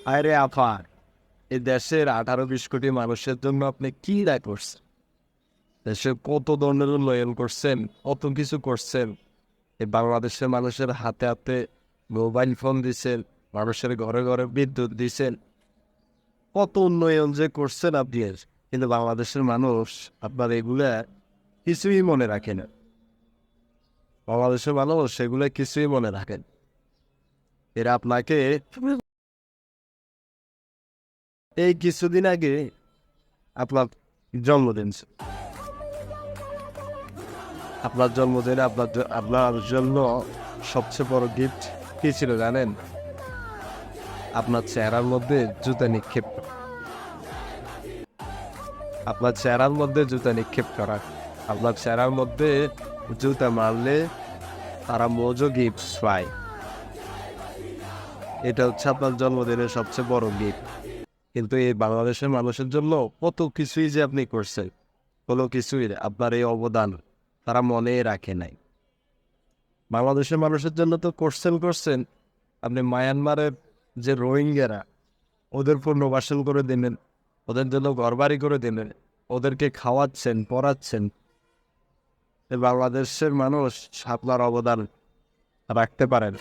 আরে আপা, এই দেশের 18-20 কোটি মানুষের জন্য আপনি কি দায় করছেন? দেশে কত ধরনের উন্নয়ন করছেন, কত কিছু করছেন। এই বাংলাদেশের মানুষের হাতে হাতে মোবাইল ফোন দিছেন, মানুষের ঘরে ঘরে বিদ্যুৎ দিছেন, কত উন্নয়ন যে করছেন আপনি। কিন্তু বাংলাদেশের মানুষ আপনার এগুলা কিছুই মনে রাখে না। বাংলাদেশের মানুষ সেগুলো কিছুই মনে রাখেন। এরা আপনাকে এই কিছুদিন আগে আপনার জন্মদিন ছিল। আপনার জন্মদিনে আপনার জন্য সবচেয়ে বড় গিফট কি ছিল জানেন? আপনার চেহারার মধ্যে জুতা নিক্ষেপ করা। আপনার চেহারার মধ্যে জুতা নিক্ষেপ করা। আপনার চেহারার মধ্যে জুতা মারলে তারা মজো গিফট পায়। এটা হচ্ছে আপনার জন্মদিনের সবচেয়ে বড় গিফট। কিন্তু এই বাংলাদেশের মানুষের জন্য কত কিছুই যে আপনি করছেন, কোনো কিছুই আপনার এই অবদান তারা মনে রাখে নাই। বাংলাদেশের মানুষের জন্য তো করছেন। আপনি মায়ানমারের যে রোহিঙ্গারা, ওদের পুনর্বাসন করে দিলেন, ওদের জন্য ঘরবাড়ি করে দিলেন, ওদেরকে খাওয়াচ্ছেন, পড়াচ্ছেন। এই বাংলাদেশের মানুষ আপনার অবদান রাখতে পারেন।